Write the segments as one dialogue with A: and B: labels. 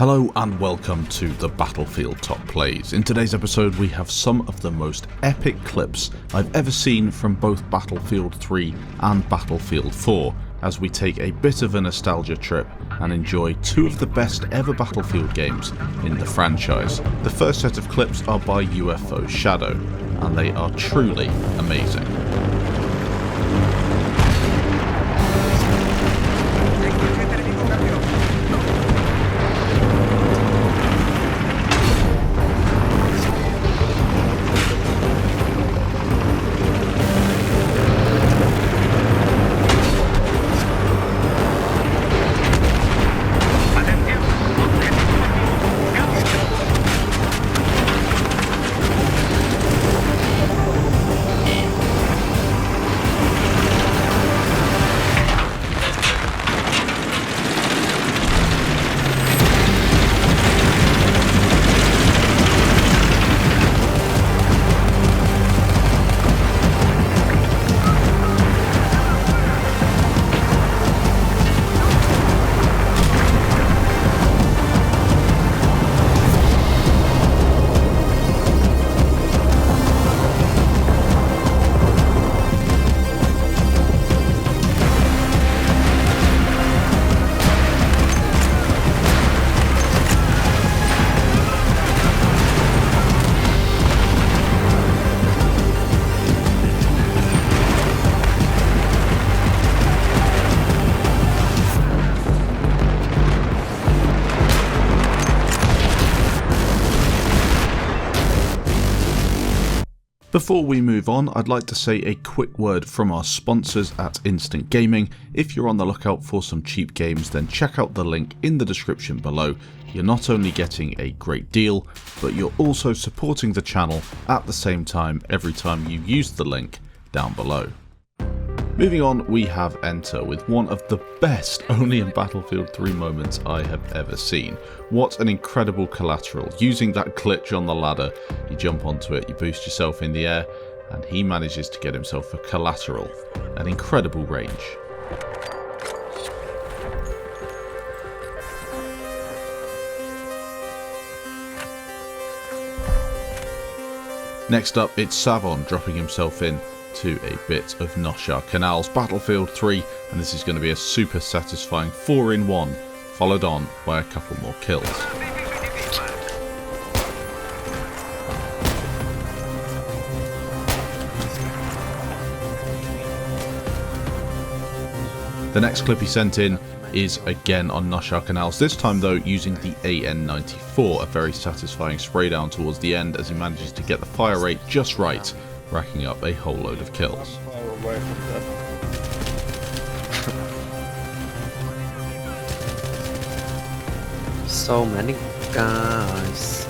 A: Hello and welcome to the Battlefield Top Plays. In today's episode we have some of the most epic clips I've ever seen from both Battlefield 3 and Battlefield 4 as we take a bit of a nostalgia trip and enjoy two of the best ever Battlefield games in the franchise. The first set of clips are by UFO Shadow and they are truly amazing. Before we move on, I'd like to say a quick word from our sponsors at Instant Gaming. If you're on the lookout for some cheap games, then check out the link in the description below. You're not only getting a great deal, but you're also supporting the channel at the same time every time you use the link down below. Moving on, we have Enter with one of the best only in Battlefield 3 moments I have ever seen. What an incredible collateral. Using that glitch on the ladder, you jump onto it, you boost yourself in the air, and he manages to get himself a collateral. An incredible range. Next up, it's Savon dropping himself in to a bit of Noshar Canal's Battlefield 3, and this is going to be a super satisfying 4-in-1, followed on by a couple more kills. The next clip he sent in is again on Noshar Canals, this time though using the AN-94, a very satisfying spray down towards the end as he manages to get the fire rate just right, racking up a whole load of kills.
B: So many guys.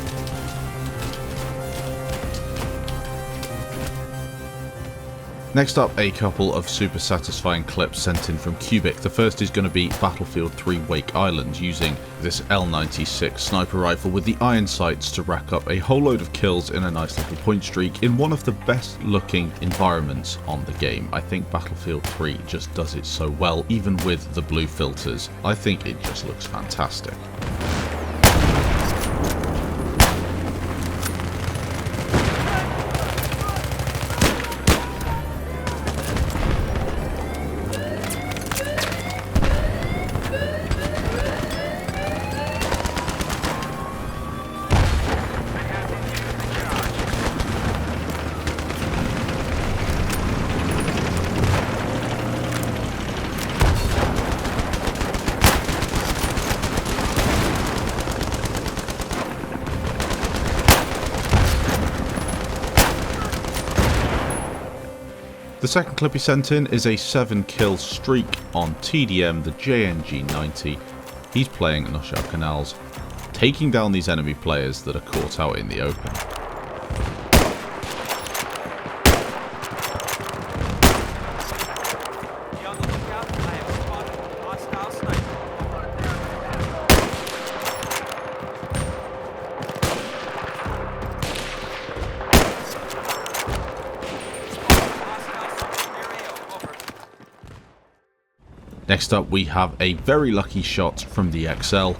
A: Next up, a couple of super satisfying clips sent in from Cubic. The first is going to be Battlefield 3 Wake Island, using this L96 sniper rifle with the iron sights to rack up a whole load of kills in a nice little point streak in one of the best looking environments on the game. I think Battlefield 3 just does it so well, even with the blue filters. I think it just looks fantastic. The second clip he sent in is a 7-kill streak on TDM, the JNG-90. He's playing Noshar Canals, taking down these enemy players that are caught out in the open. Next up we have a very lucky shot from the XL.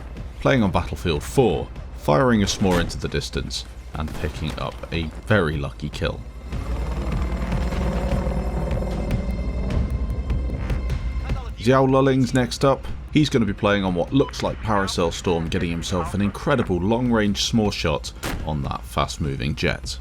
A: playing on Battlefield 4, firing a s'more into the distance and picking up a very lucky kill. Xiao Lulling's next up. He's going to be playing on what looks like Paracel Storm, getting himself an incredible long-range s'more shot on that fast-moving jet.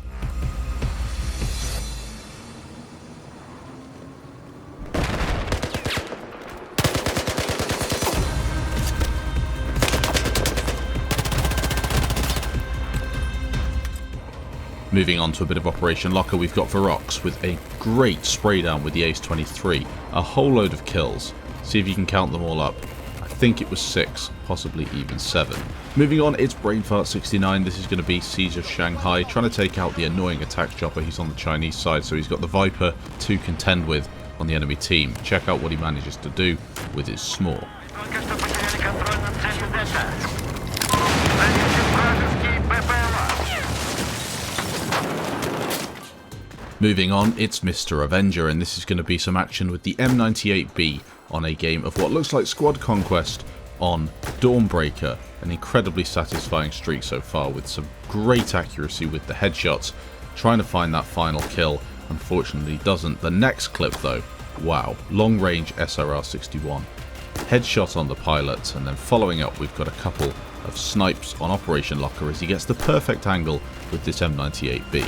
A: Moving on to a bit of Operation Locker, we've got Verox with a great spray down with the Ace 23. A whole load of kills. See if you can count them all up. I think it was 6, possibly even 7. Moving on, it's Brainfart 69. This is going to be Caesar Shanghai, trying to take out the annoying attack chopper. He's on the Chinese side, so he's got the Viper to contend with on the enemy team. Check out what he manages to do with his s'more. Moving on, it's Mr. Avenger, and this is going to be some action with the M98B on a game of what looks like squad conquest on Dawnbreaker. An incredibly satisfying streak so far with some great accuracy with the headshots. Trying to find that final kill, unfortunately doesn't. The next clip though, wow, long range SRR 61. Headshot on the pilot, and then following up we've got a couple of snipes on Operation Locker as he gets the perfect angle with this M98B.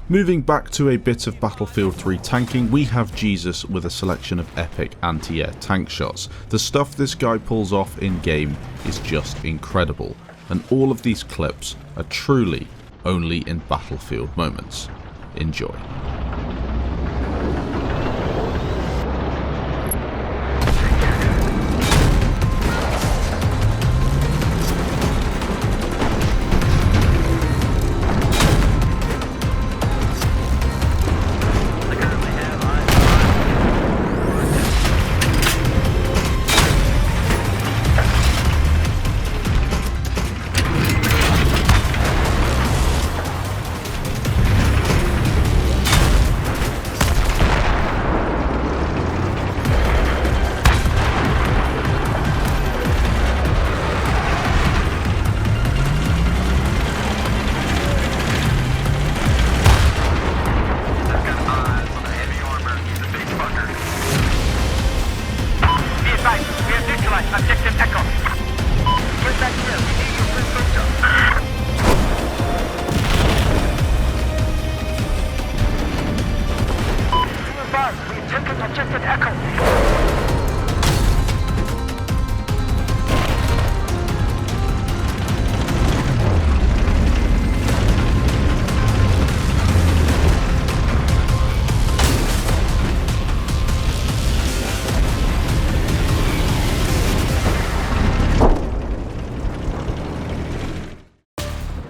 A: Moving back to a bit of Battlefield 3 tanking, we have Jesus with a selection of epic anti-air tank shots. The stuff this guy pulls off in game is just incredible, and all of these clips are truly only in Battlefield moments. Enjoy.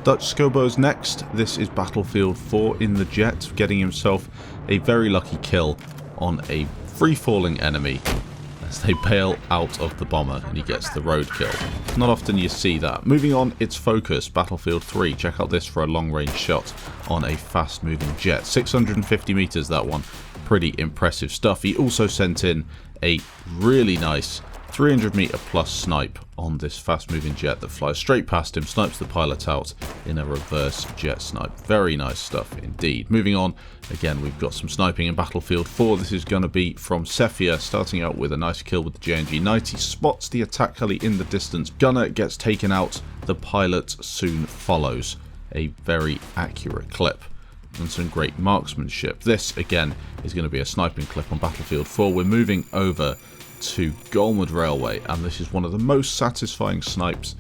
A: DUTCHSCOBO's next. This is Battlefield 4 in the jet, getting himself a very lucky kill on a free-falling enemy as they bail out of the bomber and he gets the roadkill. Not often you see that. Moving on, it's Focus, Battlefield 3. Check out this for a long-range shot on a fast-moving jet. 650 meters, that one. Pretty impressive stuff. He also sent in a really nice 300 meter plus snipe on this fast moving jet that flies straight past him, snipes the pilot out in a reverse jet snipe. Very nice stuff indeed. Moving on, again we've got some sniping in Battlefield 4. This is going to be from SEPHIA, starting out with a nice kill with the JNG-90, spots the attack heli in the distance, gunner gets taken out, the pilot soon follows. A very accurate clip and some great marksmanship. This again is going to be a sniping clip on Battlefield 4. We're moving over to Golmud Railway, and this is one of the most satisfying snipes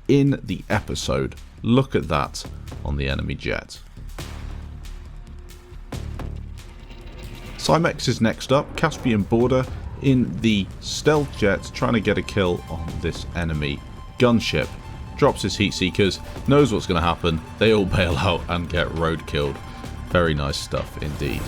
A: in the episode. Look at that on the enemy jet. SIMEX is next up, Caspian border in the stealth jet, trying to get a kill on this enemy gunship. Drops his heat seekers, knows what's going to happen, they all bail out and get road killed. Very nice stuff indeed.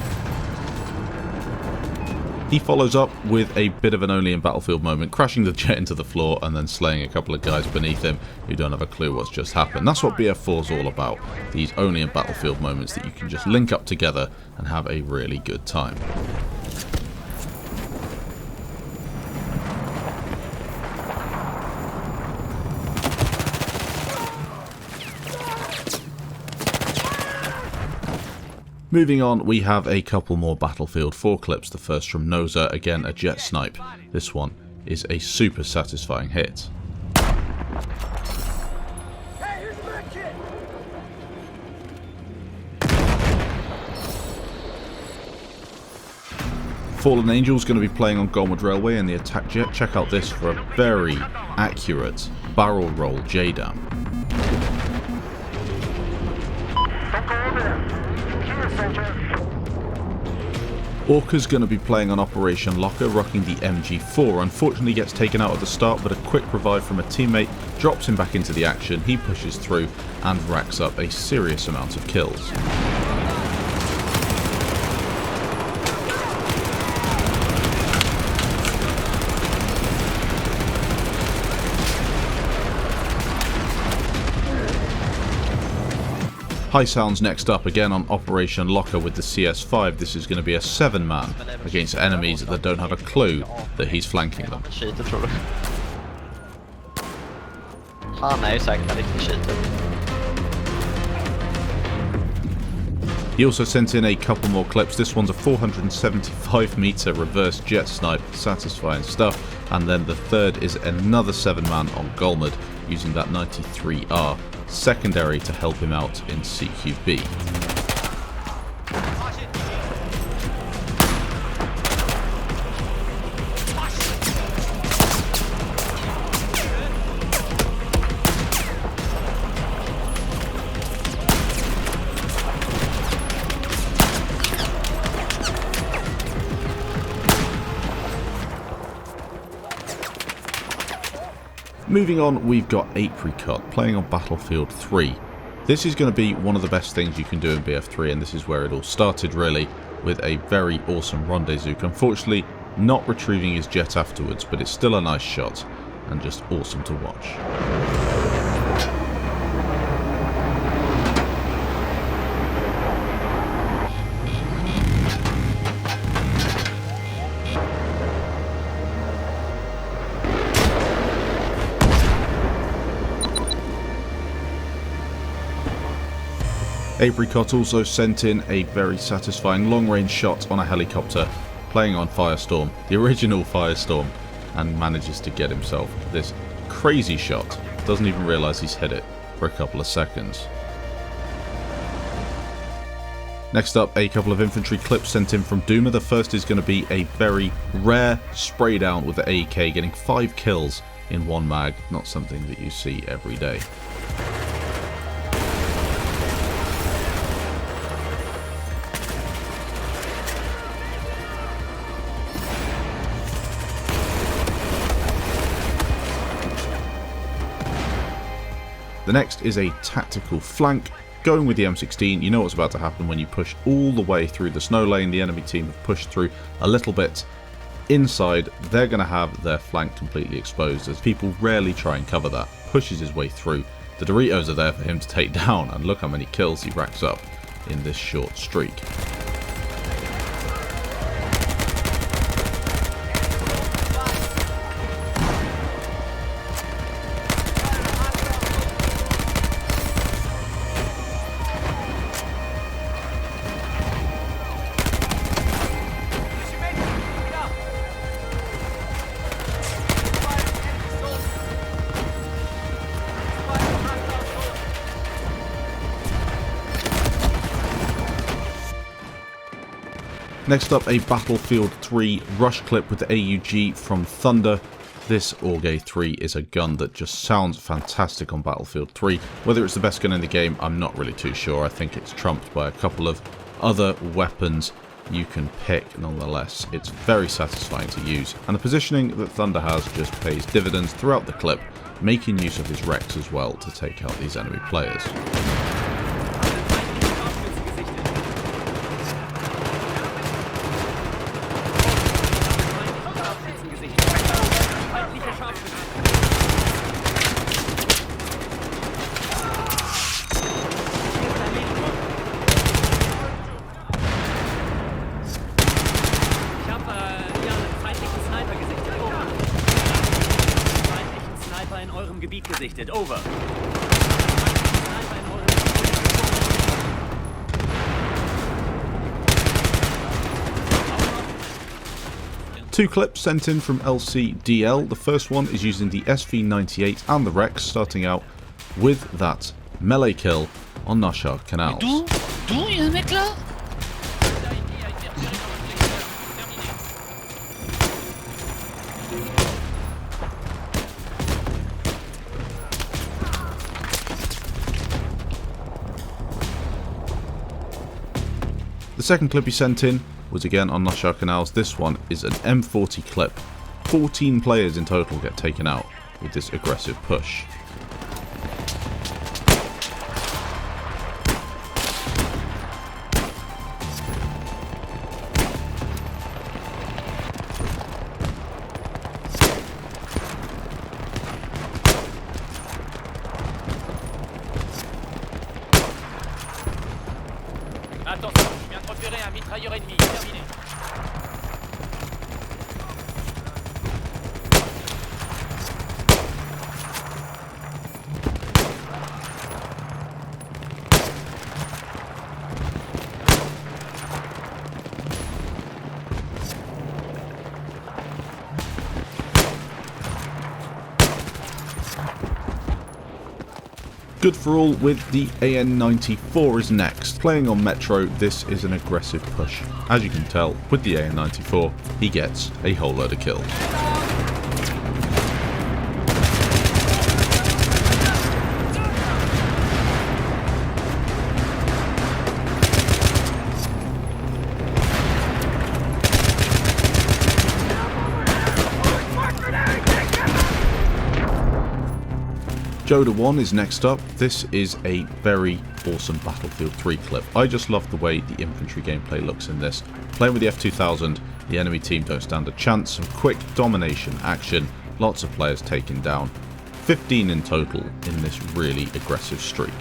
A: He follows up with a bit of an only in Battlefield moment, crashing the jet into the floor and then slaying a couple of guys beneath him who don't have a clue what's just happened. That's what BF4 is all about, these only in Battlefield moments that you can just link up together and have a really good time. Moving on, we have a couple more Battlefield 4 clips. The first from Noza, again a jet snipe. This one is a super satisfying hit.
C: Hey, here's my kid.
A: Fallen Angel's going to be playing on Golmud Railway in the attack jet. Check out this for a very accurate barrel roll JDAM.
C: Don't go over there.
A: Orca's going to be playing on Operation Locker, rocking the MG4. Unfortunately gets taken out at the start, but a quick revive from a teammate drops him back into the action. He pushes through and racks up a serious amount of kills. HIGHSOUND's next up, again on Operation Locker with the CS5. This is going to be a 7-man against enemies that don't have a clue that he's flanking them.
B: Cheater, tror du? Han är ju säkert en riktig cheater.
A: He also sent in a couple more clips. This one's a 475-meter reverse jet snipe, satisfying stuff. And then the third is another 7-man on Golmud using that 93R secondary to help him out in CQB. Moving on, we've got APRICOT playing on Battlefield 3. This is going to be one of the best things you can do in BF3, and this is where it all started really, with a very awesome rendezvous. Unfortunately, not retrieving his jet afterwards, but it's still a nice shot and just awesome to watch. APRICOT also sent in a very satisfying long-range shot on a helicopter playing on Firestorm, the original Firestorm, and manages to get himself this crazy shot. Doesn't even realise he's hit it for a couple of seconds. Next up, a couple of infantry clips sent in from Duma. The first is going to be a very rare spray down with the AEK, getting 5 kills in one mag, not something that you see every day. The next is a tactical flank. Going with the M16, you know what's about to happen when you push all the way through the snow lane. The enemy team have pushed through a little bit inside. They're going to have their flank completely exposed, as people rarely try and cover that. Pushes his way through. The Doritos are there for him to take down, and look how many kills he racks up in this short streak. Next up, a Battlefield 3 rush clip with the AUG from Thunder. This Orge 3 is a gun that just sounds fantastic on Battlefield 3. Whether it's the best gun in the game, I'm not really too sure. I think it's trumped by a couple of other weapons you can pick. Nonetheless, it's very satisfying to use, and the positioning that Thunder has just pays dividends throughout the clip, making use of his Rex as well to take out these enemy players.
D: Ziel gesichtet, over.
A: Two clips sent in from LCDL. The first one is using the SV98 and the Rex, starting out with that melee kill on Nashar Canals.
E: D'où il y a un mec là?
A: The second clip he sent in was again on Nashar Canals. This one is an M40 clip. 14 players in total get taken out with this aggressive push.
D: Attention, je viens de repérer un mitrailleur ennemi. Terminé.
A: Good for all with the AN94 is next. Playing on Metro, this is an aggressive push. As you can tell, with the AN94, he gets a whole load of kills. Joda 1 is next up. This is a very awesome Battlefield 3 clip. I just love the way the infantry gameplay looks in this. Playing with the F2000, the enemy team don't stand a chance. Some quick domination action, lots of players taken down. 15 in total in this really aggressive streak.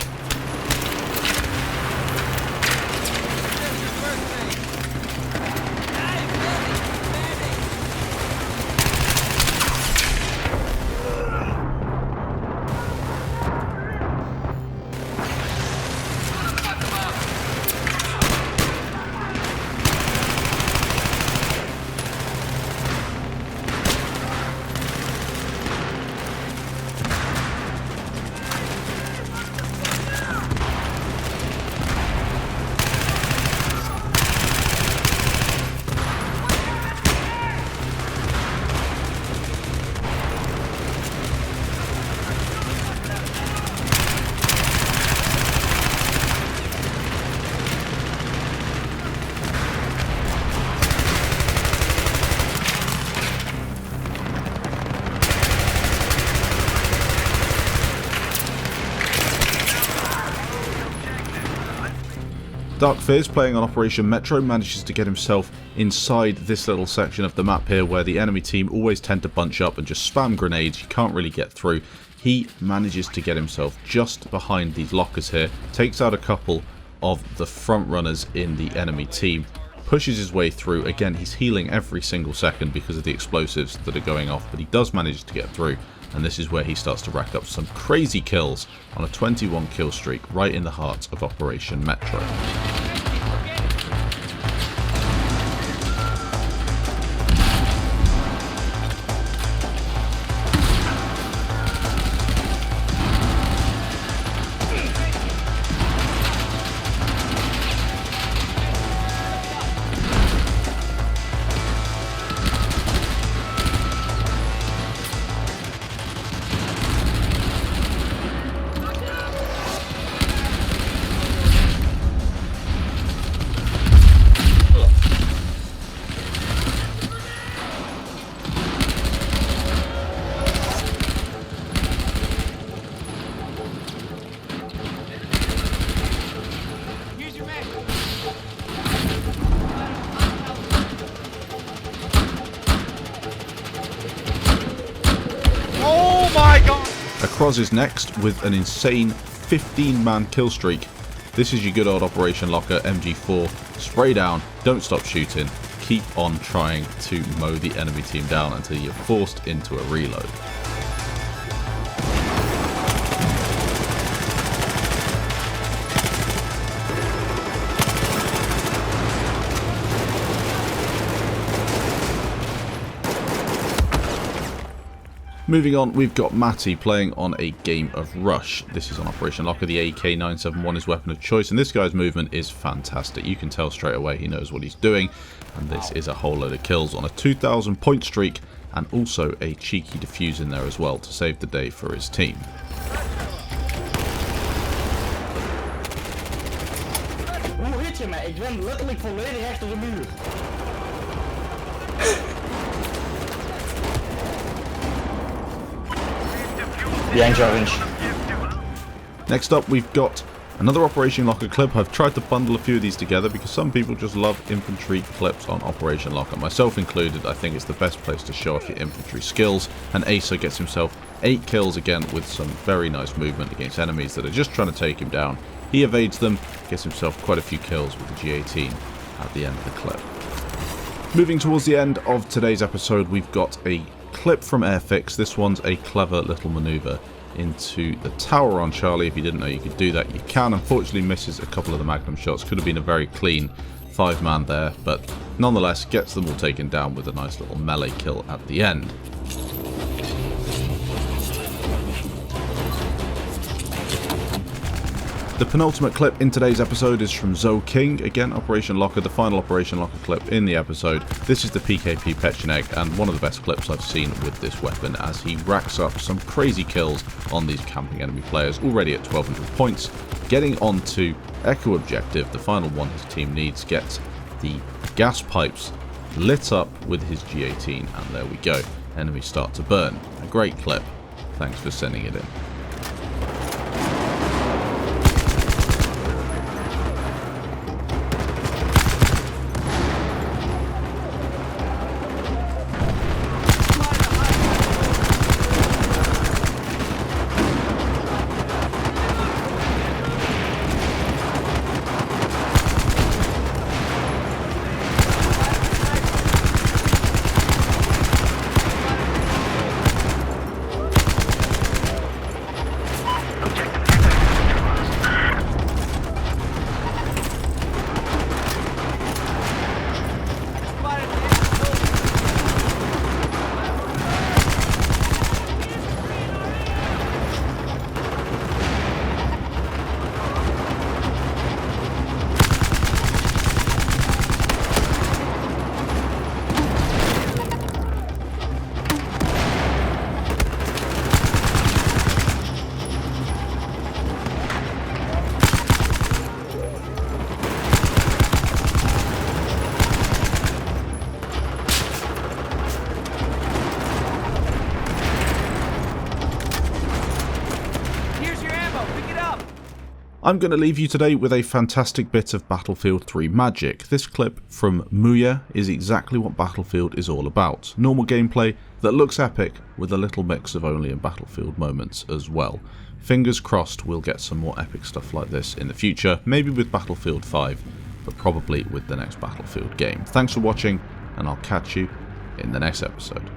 A: Dark Fizz, playing on Operation Metro, manages to get himself inside this little section of the map here where the enemy team always tend to bunch up and just spam grenades. You can't really get through. He manages to get himself just behind these lockers here, takes out a couple of the front runners in the enemy team, pushes his way through. Again, he's healing every single second because of the explosives that are going off, but he does manage to get through. And this is where he starts to rack up some crazy kills on a 21 kill streak right in the heart of Operation Metro. ACROZZZ is next with an insane 15-man kill streak. This is your good old Operation Locker MG4. Spray down, don't stop shooting, keep on trying to mow the enemy team down until you're forced into a reload. Moving on, we've got Matty playing on a game of Rush. This is on Operation Locker. The AK-971 is weapon of choice, and this guy's movement is fantastic. You can tell straight away he knows what he's doing, and this is a whole load of kills on a 2,000 point streak, and also a cheeky defuse in there as well to save the day for his team.
F: Hoe hit je mij? Ik ben letterlijk volledig achter de muur. Behind orange.
A: Next up, we've got another Operation Locker clip. I've tried to bundle a few of these together because some people just love infantry clips on Operation Locker, myself included. I think it's the best place to show off your infantry skills, and ACER gets himself 8 kills again with some very nice movement against enemies that are just trying to take him down. He evades them, gets himself quite a few kills with the G18 at the end of the clip. Moving towards the end of today's episode, we've got a clip from Airfix. This one's a clever little maneuver into the tower on Charlie. If you didn't know you could do that, you can. Unfortunately misses a couple of the Magnum shots. Could have been a very clean 5-man there, but nonetheless gets them all taken down with a nice little melee kill at the end. The penultimate clip in today's episode is from Zoe King, again Operation Locker, the final Operation Locker clip in the episode. This is the PKP Pecheneg, and one of the best clips I've seen with this weapon, as he racks up some crazy kills on these camping enemy players, already at 1200 points. Getting onto Echo Objective, the final one his team needs, gets the gas pipes lit up with his G18, and there we go. Enemies start to burn. A great clip. Thanks for sending it in. I'm going to leave you today with a fantastic bit of Battlefield 3 magic. This clip from Muya is exactly what Battlefield is all about. Normal gameplay that looks epic with a little mix of only in Battlefield moments as well. Fingers crossed we'll get some more epic stuff like this in the future, maybe with Battlefield 5, but probably with the next Battlefield game. Thanks for watching, and I'll catch you in the next episode.